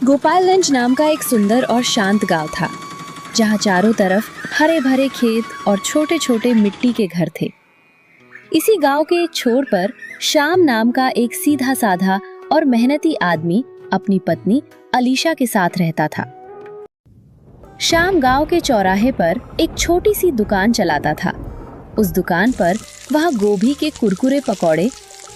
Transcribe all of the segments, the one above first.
गोपालगंज नाम का एक सुंदर और शांत गांव था, जहां चारों तरफ हरे भरे खेत और छोटे छोटे मिट्टी के घर थे। इसी गांव के एक छोर पर श्याम नाम का एक सीधा साधा और मेहनती आदमी अपनी पत्नी अलीशा के साथ रहता था। श्याम गांव के चौराहे पर एक छोटी सी दुकान चलाता था। उस दुकान पर वह गोभी के कुरकुरे पकौड़े,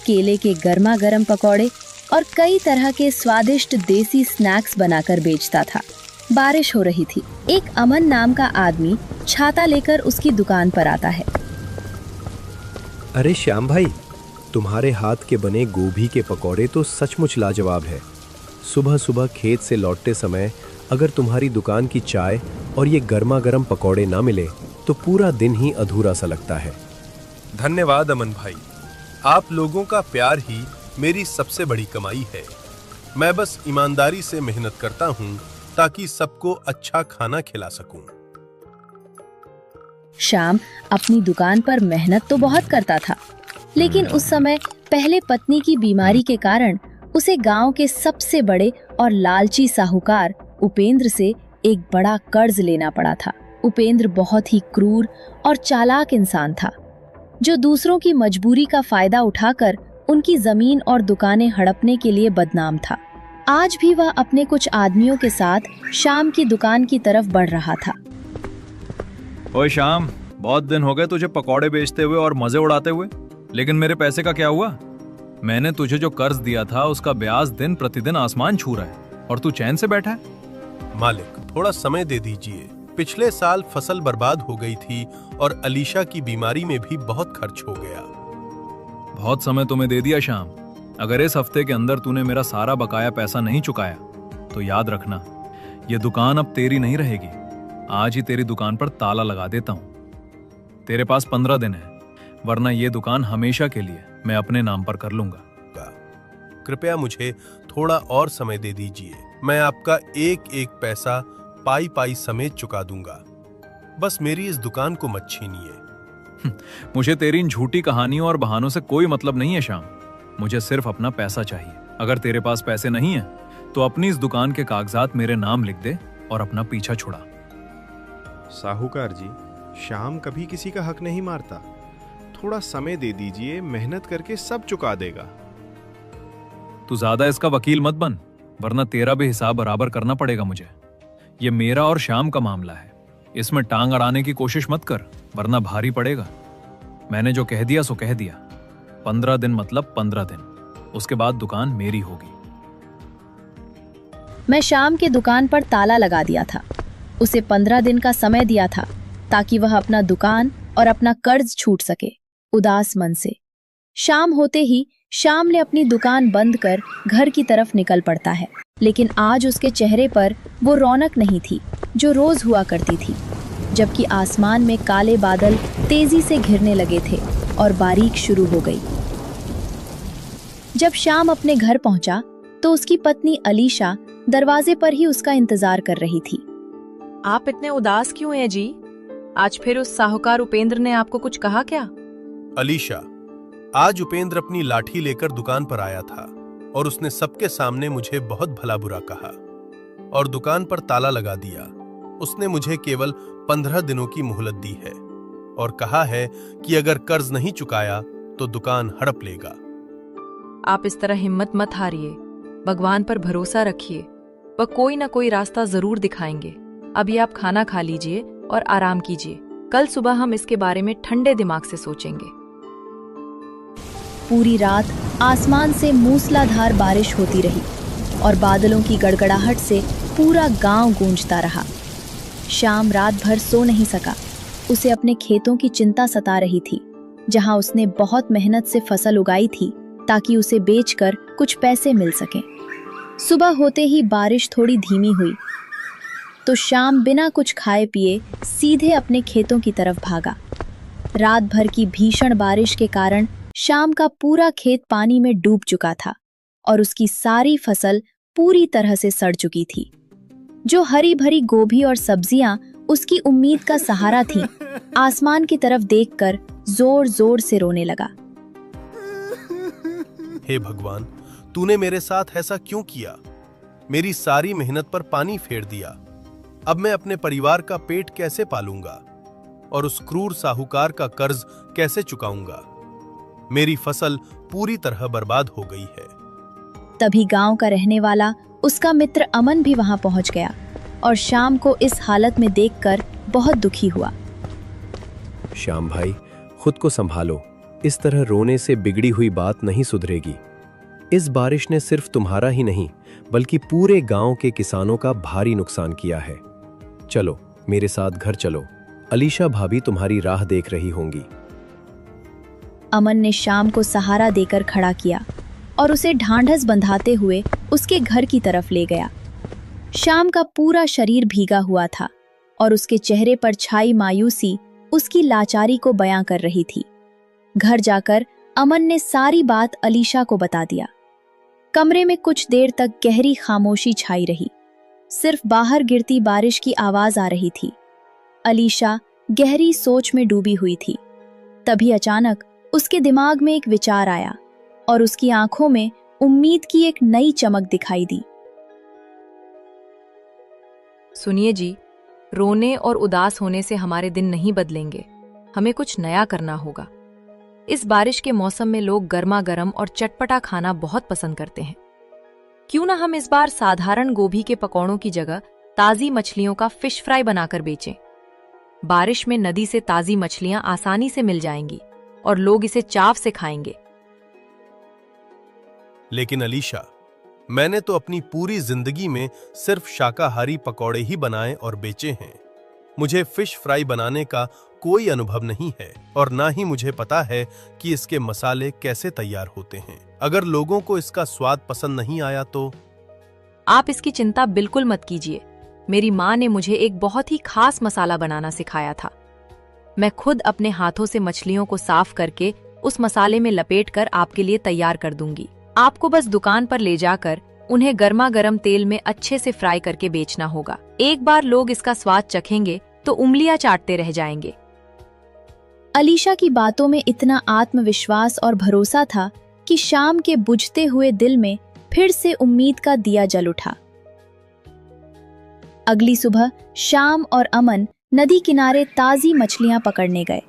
केले के गर्मा गर्म पकौड़े और कई तरह के स्वादिष्ट देसी स्नैक्स बनाकर बेचता था। बारिश हो रही थी। एक अमन नाम का आदमी छाता लेकर उसकी दुकान पर आता है। अरे श्याम भाई, तुम्हारे हाथ के बने गोभी के पकौड़े तो सचमुच लाजवाब है। सुबह सुबह खेत से लौटते समय अगर तुम्हारी दुकान की चाय और ये गर्मा गर्म पकौड़े ना मिले तो पूरा दिन ही अधूरा सा लगता है। धन्यवाद अमन भाई, आप लोगों का प्यार ही मेरी सबसे बड़ी कमाई है। मैं बस ईमानदारी से मेहनत करता हूँ ताकि सबको अच्छा खाना खिला सकूं। श्याम अपनी दुकान पर मेहनत तो बहुत करता था, लेकिन उस समय पहले पत्नी की बीमारी के कारण उसे गांव के सबसे बड़े और लालची साहूकार उपेंद्र से एक बड़ा कर्ज लेना पड़ा था। उपेंद्र बहुत ही क्रूर और चालाक इंसान था, जो दूसरों की मजबूरी का फायदा उठाकर उनकी जमीन और दुकानें हड़पने के लिए बदनाम था। आज भी वह अपने कुछ आदमियों के साथ श्याम की दुकान की तरफ बढ़ रहा था। ओए श्याम, बहुत दिन हो गए तुझे पकौड़े बेचते हुए और मजे उड़ाते हुए, लेकिन मेरे पैसे का क्या हुआ? मैंने तुझे जो कर्ज दिया था उसका ब्याज दिन प्रतिदिन आसमान छू रहा है और तू चैन से बैठा है। मालिक, थोड़ा समय दे दीजिए। पिछले साल फसल बर्बाद हो गई थी और अलीशा की बीमारी में भी बहुत खर्च हो गया। बहुत समय तुम्हें दे दिया श्याम। अगर इस हफ्ते के अंदर तूने मेरा सारा बकाया पैसा नहीं चुकाया तो याद रखना, ये दुकान अब तेरी नहीं रहेगी। आज ही तेरी दुकान पर ताला लगा देता हूँ। तेरे पास 15 दिन है, वरना ये दुकान हमेशा के लिए मैं अपने नाम पर कर लूंगा। कृपया मुझे थोड़ा और समय दे दीजिए। मैं आपका एक एक पैसा पाई पाई समेत चुका दूंगा। बस मेरी इस दुकान को मत छीनिए। मुझे तेरी इन झूठी कहानियों और बहानों से कोई मतलब नहीं है श्याम। मुझे सिर्फ अपना पैसा चाहिए। अगर तेरे पास पैसे नहीं है तो अपनी इस दुकान के कागजात मेरे नाम लिख दे और अपना पीछा छुड़ा। साहूकार जी, श्याम कभी किसी का हक नहीं मारता। थोड़ा समय दे दीजिए, मेहनत करके सब चुका देगा। तू ज्यादा इसका वकील मत बन, वरना तेरा भी हिसाब बराबर करना पड़ेगा मुझे। ये मेरा और श्याम का मामला है, इसमें टांग अड़ाने की कोशिश मत कर, वरना भारी पड़ेगा। मैंने जो कह दिया सो कह दिया। 15 दिन मतलब 15 दिन, उसके बाद दुकान मेरी होगी। मैं श्याम के दुकान पर ताला लगा दिया था। उसे 15 दिन का समय दिया था ताकि वह अपना दुकान और अपना कर्ज छूट सके। उदास मन से शाम होते ही श्याम ने अपनी दुकान बंद कर घर की तरफ निकल पड़ता है, लेकिन आज उसके चेहरे पर वो रौनक नहीं थी जो रोज हुआ करती थी, जबकि आसमान में काले बादल तेजी से घिरने लगे थे और बारिश शुरू हो गई। जब श्याम अपने घर पहुंचा तो उसकी पत्नी अलीशा दरवाजे पर ही उसका इंतजार कर रही थी। आप इतने उदास क्यों हैं जी? आज फिर उस साहूकार उपेंद्र ने आपको कुछ कहा क्या? अलीशा, आज उपेंद्र अपनी लाठी लेकर दुकान पर आया था और उसने सबके सामने मुझे बहुत भला बुरा कहा और दुकान पर ताला लगा दिया। उसने मुझे केवल 15 दिनों की मोहलत दी है और कहा है कि अगर कर्ज नहीं चुकाया तो दुकान हड़प लेगा। आप इस तरह हिम्मत मत हारिए, भगवान पर भरोसा रखिए, वह कोई ना कोई रास्ता जरूर दिखाएंगे। अभी आप खाना खा लीजिए और आराम कीजिए। कल सुबह हम इसके बारे में ठंडे दिमाग से सोचेंगे। पूरी रात आसमान से मूसलाधार बारिश होती रही और बादलों की गड़गड़ाहट से पूरा गांव गूंजता रहा। श्याम रात भर सो नहीं सका। उसे अपने खेतों की चिंता सता रही थी, जहां उसने बहुत मेहनत से फसल उगाई थी ताकि उसे बेचकर कुछ पैसे मिल सकें। सुबह होते ही बारिश थोड़ी धीमी हुई तो श्याम बिना कुछ खाए पिए सीधे अपने खेतों की तरफ भागा। रात भर की भीषण बारिश के कारण श्याम का पूरा खेत पानी में डूब चुका था और उसकी सारी फसल पूरी तरह से सड़ चुकी थी। जो हरी भरी गोभी और सब्जियां उसकी उम्मीद का सहारा थीं, आसमान की तरफ देखकर जोर जोर से रोने लगा। हे भगवान, तूने मेरे साथ ऐसा क्यों किया? मेरी सारी मेहनत पर पानी फेर दिया। अब मैं अपने परिवार का पेट कैसे पालूंगा और उस क्रूर साहूकार का कर्ज कैसे चुकाऊंगा? मेरी फसल पूरी तरह बर्बाद हो गई है। तभी गांव का रहने वाला उसका मित्र अमन भी वहां पहुंच गया और श्याम को इस हालत में देखकर बहुत दुखी हुआ। श्याम भाई, खुद को संभालो। इस तरह रोने से बिगड़ी हुई बात नहीं सुधरेगी। इस बारिश ने सिर्फ तुम्हारा ही नहीं बल्कि पूरे गांव के किसानों का भारी नुकसान किया है। चलो मेरे साथ घर चलो, अलीशा भाभी तुम्हारी राह देख रही होंगी। अमन ने श्याम को सहारा देकर खड़ा किया और उसे ढांढस बंधाते हुए उसके घर की तरफ ले गया। श्याम का पूरा शरीर भीगा हुआ था और उसके चेहरे पर छाई मायूसी उसकी लाचारी को बयां कर रही थी। घर जाकर अमन ने सारी बात अलीशा को बता दिया। कमरे में कुछ देर तक गहरी खामोशी छाई रही। सिर्फ बाहर गिरती बारिश की आवाज आ रही थी। अलीशा गहरी सोच में डूबी हुई थी। तभी अचानक उसके दिमाग में एक विचार आया और उसकी आंखों में उम्मीद की एक नई चमक दिखाई दी। सुनिए जी, रोने और उदास होने से हमारे दिन नहीं बदलेंगे। हमें कुछ नया करना होगा। इस बारिश के मौसम में लोग गर्मा गर्म और चटपटा खाना बहुत पसंद करते हैं। क्यों ना हम इस बार साधारण गोभी के पकौड़ों की जगह ताजी मछलियों का फिश फ्राई बनाकर बेचें। बारिश में नदी से ताजी मछलियां आसानी से मिल जाएंगी और लोग इसे चाव से खाएंगे। लेकिन अलीशा, मैंने तो अपनी पूरी जिंदगी में सिर्फ शाकाहारी पकौड़े ही बनाए और बेचे हैं। मुझे फिश फ्राई बनाने का कोई अनुभव नहीं है और ना ही मुझे पता है कि इसके मसाले कैसे तैयार होते हैं। अगर लोगों को इसका स्वाद पसंद नहीं आया तो? आप इसकी चिंता बिल्कुल मत कीजिए। मेरी माँ ने मुझे एक बहुत ही खास मसाला बनाना सिखाया था। मैं खुद अपने हाथों से मछलियों को साफ करके उस मसाले में लपेटकर आपके लिए तैयार कर दूंगी। आपको बस दुकान पर ले जाकर उन्हें गर्मा गर्म तेल में अच्छे से फ्राई करके बेचना होगा। एक बार लोग इसका स्वाद चखेंगे तो उंगलियां चाटते रह जाएंगे। अलीशा की बातों में इतना आत्मविश्वास और भरोसा था कि श्याम के बुझते हुए दिल में फिर से उम्मीद का दिया जल उठा। अगली सुबह श्याम और अमन नदी किनारे ताजी मछलियां पकड़ने गए।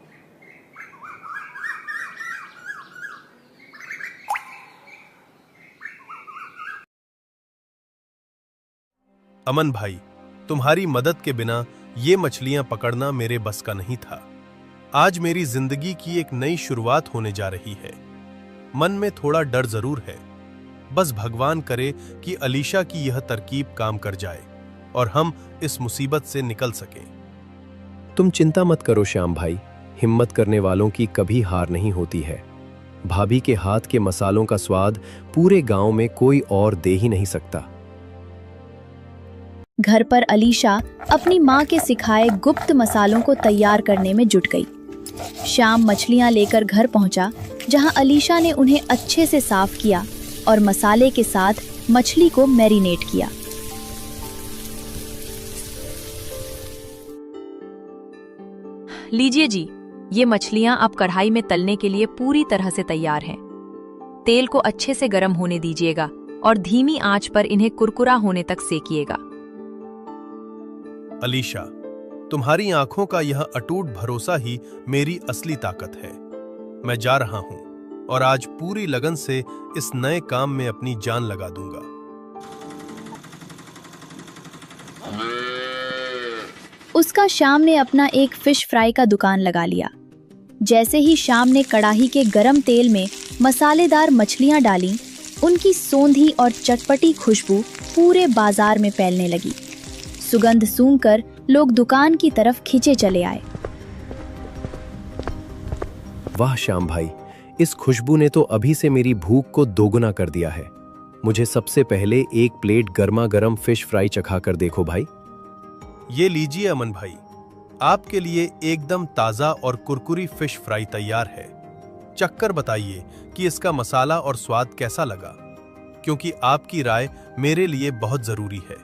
अमन भाई, तुम्हारी मदद के बिना ये मछलियां पकड़ना मेरे बस का नहीं था। आज मेरी जिंदगी की एक नई शुरुआत होने जा रही है। मन में थोड़ा डर जरूर है। बस भगवान करे कि अलीशा की यह तरकीब काम कर जाए और हम इस मुसीबत से निकल सकें। तुम चिंता मत करो श्याम भाई, हिम्मत करने वालों की कभी हार नहीं होती है। भाभी के हाथ के मसालों का स्वाद पूरे गांव में कोई और दे ही नहीं सकता। घर पर अलीशा अपनी माँ के सिखाए गुप्त मसालों को तैयार करने में जुट गई। श्याम मछलियां लेकर घर पहुंचा, जहां अलीशा ने उन्हें अच्छे से साफ किया और मसाले के साथ मछली को मैरिनेट किया। लीजिए जी, ये मछलियां अब कढ़ाई में तलने के लिए पूरी तरह से तैयार हैं। तेल को अच्छे से गर्म होने दीजिएगा और धीमी आंच पर इन्हें कुरकुरा होने तक सेकिएगा। अलीशा, तुम्हारी आंखों का यह अटूट भरोसा ही मेरी असली ताकत है। मैं जा रहा हूं और आज पूरी लगन से इस नए काम में अपनी जान लगा दूंगा। उसका श्याम ने अपना एक फिश फ्राई का दुकान लगा लिया। जैसे ही श्याम ने कड़ाही के गरम तेल में मसालेदार मछलियां डाली, उनकी सोंधी और चटपटी खुशबू पूरे बाजार में फैलने लगी। सुगंध सूंघकर लोग दुकान की तरफ खींचे चले आए। वाह श्याम भाई, इस खुशबू ने तो अभी से मेरी भूख को दोगुना कर दिया है। मुझे सबसे पहले एक प्लेट गर्मा गर्म फिश फ्राई चखा कर देखो भाई। ये लीजिए अमन भाई, आपके लिए एकदम ताजा और कुरकुरी फिश फ्राई तैयार है। चखकर बताइए कि इसका मसाला और स्वाद कैसा लगा, क्योंकि आपकी राय मेरे लिए बहुत जरूरी है।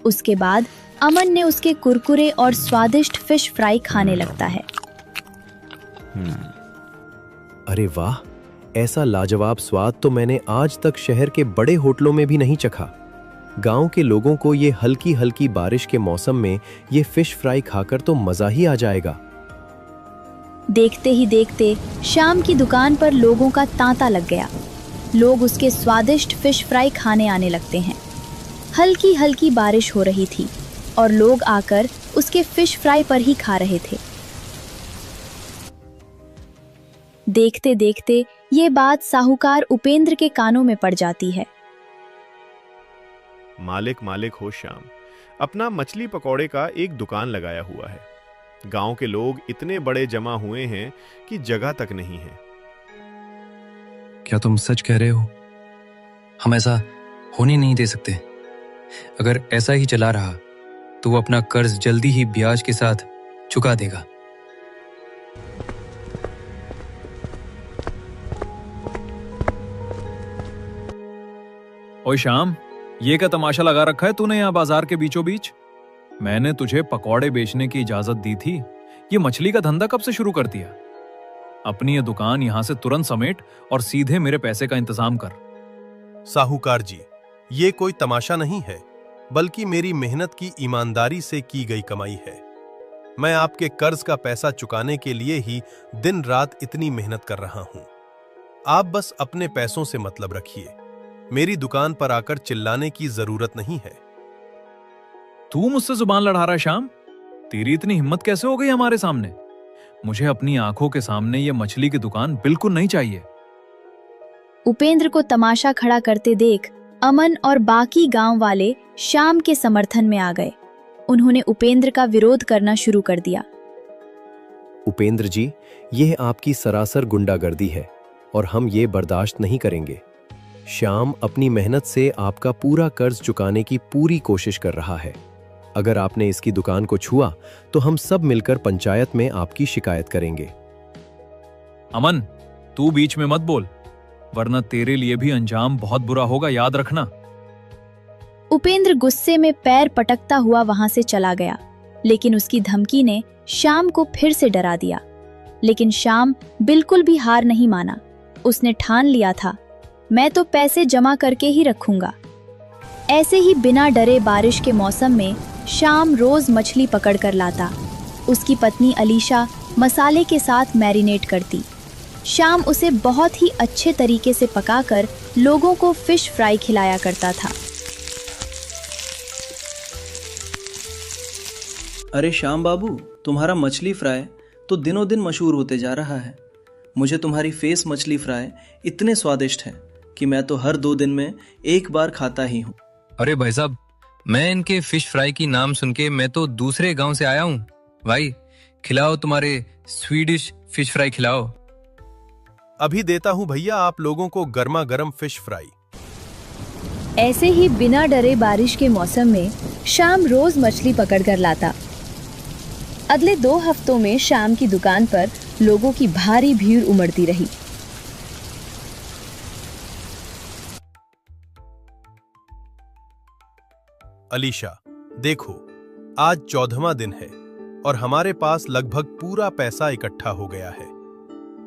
उसके बाद अमन ने उसके कुरकुरे और स्वादिष्ट फिश फ्राई खाने लगता है। अरे वाह, ऐसा लाजवाब स्वाद तो मैंने आज तक शहर के बड़े होटलों में भी नहीं चखा। गांव के लोगों को ये हल्की हल्की बारिश के मौसम में ये फिश फ्राई खाकर तो मजा ही आ जाएगा। देखते ही देखते शाम की दुकान पर लोगों का तांता लग गया। लोग उसके स्वादिष्ट फिश फ्राई खाने आने लगते हैं। हल्की हल्की बारिश हो रही थी और लोग आकर उसके फिश फ्राई पर ही खा रहे थे। देखते देखते ये बात साहूकार उपेंद्र के कानों में पड़ जाती है। मालिक मालिक हो श्याम, अपना मछली पकौड़े का एक दुकान लगाया हुआ है। गांव के लोग इतने बड़े जमा हुए हैं कि जगह तक नहीं है। क्या तुम सच कह रहे हो? हम ऐसा होने नहीं दे सकते। अगर ऐसा ही चला रहा तो वो अपना कर्ज जल्दी ही ब्याज के साथ चुका देगा। ओए श्याम, ये क्या तमाशा लगा रखा है तूने यहाँ बाजार के बीचों बीच? मैंने तुझे पकौड़े बेचने की इजाजत दी थी, ये मछली का धंधा कब से शुरू कर दिया? अपनी ये दुकान यहां से तुरंत समेट और सीधे मेरे पैसे का इंतजाम कर। साहूकार जी, ये कोई तमाशा नहीं है, बल्कि मेरी मेहनत की ईमानदारी से की गई कमाई है। मैं आपके कर्ज का पैसा चुकाने के लिए ही दिन रात इतनी मेहनत कर रहा हूं। आप बस अपने पैसों से मतलब रखिए। मेरी दुकान पर आकर चिल्लाने की जरूरत नहीं है। तू मुझसे जुबान लड़ा रहा है श्याम? तेरी इतनी हिम्मत कैसे हो गई हमारे सामने? मुझे अपनी आंखों के सामने ये मछली की दुकान बिल्कुल नहीं चाहिए। उपेंद्र को तमाशा खड़ा करते देख अमन और बाकी गांव वाले श्याम के समर्थन में आ गए। उन्होंने उपेंद्र का विरोध करना शुरू कर दिया। उपेंद्र जी, यह आपकी सरासर गुंडागर्दी है और हम ये बर्दाश्त नहीं करेंगे। श्याम अपनी मेहनत से आपका पूरा कर्ज चुकाने की पूरी कोशिश कर रहा है। अगर आपने इसकी दुकान को छुआ तो हम सब मिलकर पंचायत में आपकी शिकायत करेंगे। अमन, तू बीच में मत बोल, वरना तेरे लिए भी अंजाम बहुत बुरा होगा, याद रखना। उपेंद्र गुस्से में पैर पटकता हुआ वहां से चला गया, लेकिन उसकी धमकी ने श्याम को फिर से डरा दिया। लेकिन श्याम बिल्कुल भी हार नहीं माना। उसने ठान लिया था, मैं तो पैसे जमा करके ही रखूंगा। ऐसे ही बिना डरे बारिश के मौसम में श्याम रोज मछली पकड़ कर लाता। उसकी पत्नी अलीशा मसाले के साथ मैरिनेट करती। श्याम उसे बहुत ही अच्छे तरीके से पकाकर लोगों को फिश फ्राई खिलाया करता था। अरे श्याम बाबू, तुम्हारा मछली फ्राई तो दिनों दिन मशहूर होते जा रहा है। मुझे तुम्हारी फेस मछली फ्राई इतने स्वादिष्ट है कि मैं तो हर 2 दिन में एक बार खाता ही हूँ। अरे भाई साहब, मैं इनके फिश फ्राई की नाम सुन के मैं तो दूसरे गांव से आया हूँ। भाई खिलाओ, तुम्हारे स्वीडिश फिश फ्राई खिलाओ। अभी देता हूं भैया आप लोगों को गर्मा गर्म फिश फ्राई। ऐसे ही बिना डरे बारिश के मौसम में श्याम रोज मछली पकड़ कर लाता। अगले 2 हफ्तों में श्याम की दुकान पर लोगों की भारी भीड़ उमड़ती रही। अलीशा, देखो, आज 14वां दिन है और हमारे पास लगभग पूरा पैसा इकट्ठा हो गया है।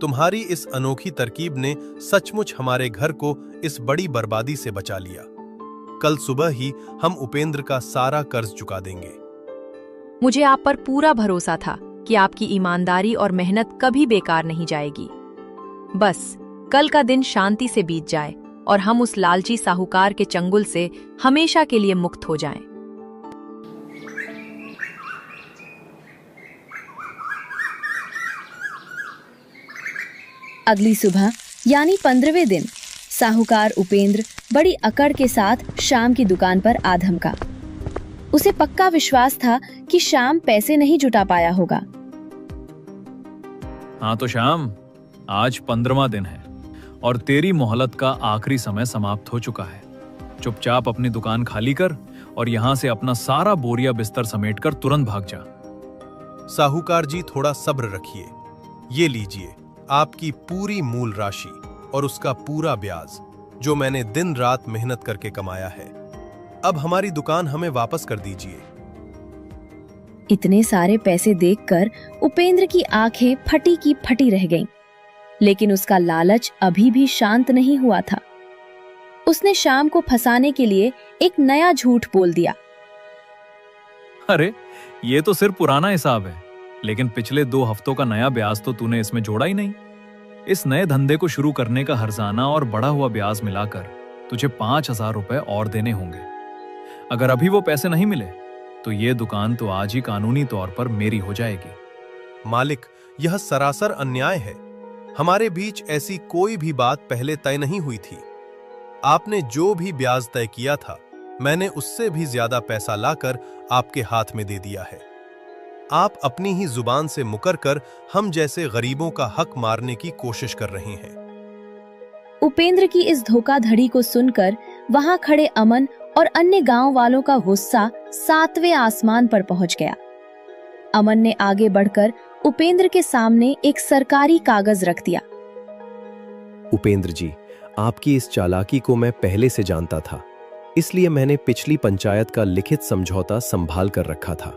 तुम्हारी इस अनोखी तरकीब ने सचमुच हमारे घर को इस बड़ी बर्बादी से बचा लिया। कल सुबह ही हम उपेंद्र का सारा कर्ज चुका देंगे। मुझे आप पर पूरा भरोसा था कि आपकी ईमानदारी और मेहनत कभी बेकार नहीं जाएगी। बस कल का दिन शांति से बीत जाए और हम उस लालची साहूकार के चंगुल से हमेशा के लिए मुक्त हो जाएं। अगली सुबह यानी 15वें दिन साहूकार उपेंद्र बड़ी अकड़ के साथ श्याम की दुकान पर आ धमका। उसे पक्का विश्वास था कि श्याम पैसे नहीं जुटा पाया होगा। हाँ तो श्याम, आज 15वां दिन है और तेरी मोहलत का आखिरी समय समाप्त हो चुका है। चुपचाप अपनी दुकान खाली कर और यहाँ से अपना सारा बोरिया बिस्तर समेटकर तुरंत भाग जा। साहूकार जी, थोड़ा सब्र रखिए। ये लीजिए आपकी पूरी मूल राशि और उसका पूरा ब्याज, जो मैंने दिन रात मेहनत करके कमाया है। अब हमारी दुकान हमें वापस कर दीजिए। इतने सारे पैसे देखकर उपेंद्र की आंखें फटी की फटी रह गईं। लेकिन उसका लालच अभी भी शांत नहीं हुआ था। उसने श्याम को फंसाने के लिए एक नया झूठ बोल दिया। अरे ये तो सिर्फ पुराना हिसाब है, लेकिन पिछले 2 हफ्तों का नया ब्याज तो तूने इसमें जोड़ा ही नहीं। इस नए धंधे को शुरू करने का हर्जाना और बढ़ा हुआ ब्याज मिलाकर तुझे 5,000 रुपए और देने होंगे। अगर अभी वो पैसे नहीं मिले तो ये दुकान तो आज ही कानूनी तौर पर मेरी हो जाएगी। मालिक, यह सरासर अन्याय है। हमारे बीच ऐसी कोई भी बात पहले तय नहीं हुई थी। आपने जो भी ब्याज तय किया था, मैंने उससे भी ज्यादा पैसा लाकर आपके हाथ में दे दिया है। आप अपनी ही जुबान से मुकर कर हम जैसे गरीबों का हक मारने की कोशिश कर रहे हैं। उपेंद्र की इस धोखाधड़ी को सुनकर वहां खड़े अमन और अन्य गांव वालों का गुस्सा 7वें आसमान पर पहुंच गया। अमन ने आगे बढ़कर उपेंद्र के सामने एक सरकारी कागज रख दिया। उपेंद्र जी, आपकी इस चालाकी को मैं पहले से जानता था, इसलिए मैंने पिछली पंचायत का लिखित समझौता संभाल कर रखा था।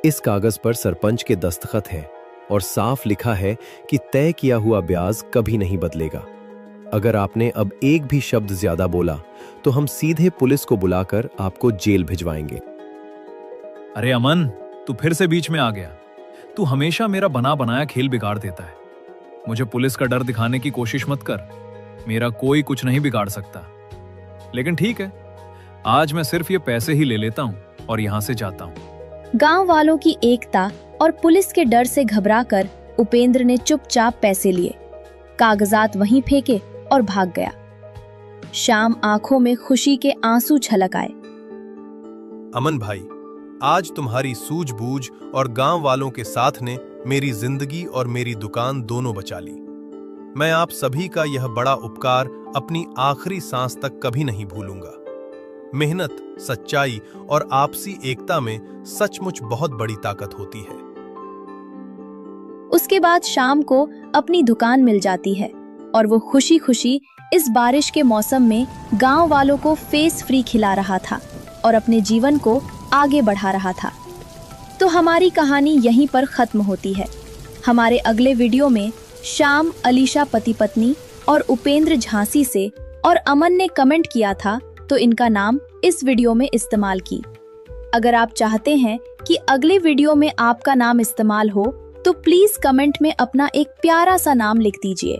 इस कागज पर सरपंच के दस्तखत हैं और साफ लिखा है कि तय किया हुआ ब्याज कभी नहीं बदलेगा। अगर आपने अब एक भी शब्द ज्यादा बोला तो हम सीधे पुलिस को बुलाकर आपको जेल भिजवाएंगे। अरे अमन, तू फिर से बीच में आ गया। तू हमेशा मेरा बना बनाया खेल बिगाड़ देता है। मुझे पुलिस का डर दिखाने की कोशिश मत कर। मेरा कोई कुछ नहीं बिगाड़ सकता। लेकिन ठीक है, आज मैं सिर्फ ये पैसे ही ले लेता हूँ और यहाँ से जाता हूँ। गांव वालों की एकता और पुलिस के डर से घबराकर उपेंद्र ने चुपचाप पैसे लिए, कागजात वहीं फेंके और भाग गया। श्याम आंखों में खुशी के आंसू छलक आए। अमन भाई, आज तुम्हारी सूझबूझ और गांव वालों के साथ ने मेरी जिंदगी और मेरी दुकान दोनों बचा ली। मैं आप सभी का यह बड़ा उपकार अपनी आखिरी सांस तक कभी नहीं भूलूंगा। मेहनत, सच्चाई और आपसी एकता में सचमुच बहुत बड़ी ताकत होती है। उसके बाद शाम को अपनी दुकान मिल जाती है और वो खुशी खुशी इस बारिश के मौसम में गांव वालों को फेस फ्री खिला रहा था और अपने जीवन को आगे बढ़ा रहा था। तो हमारी कहानी यहीं पर खत्म होती है। हमारे अगले वीडियो में श्याम, अलीशा पति पत्नी और उपेंद्र झांसी से, और अमन ने कमेंट किया था तो इनका नाम इस वीडियो में इस्तेमाल की। अगर आप चाहते हैं कि अगले वीडियो में आपका नाम इस्तेमाल हो तो प्लीज कमेंट में अपना एक प्यारा सा नाम लिख दीजिए।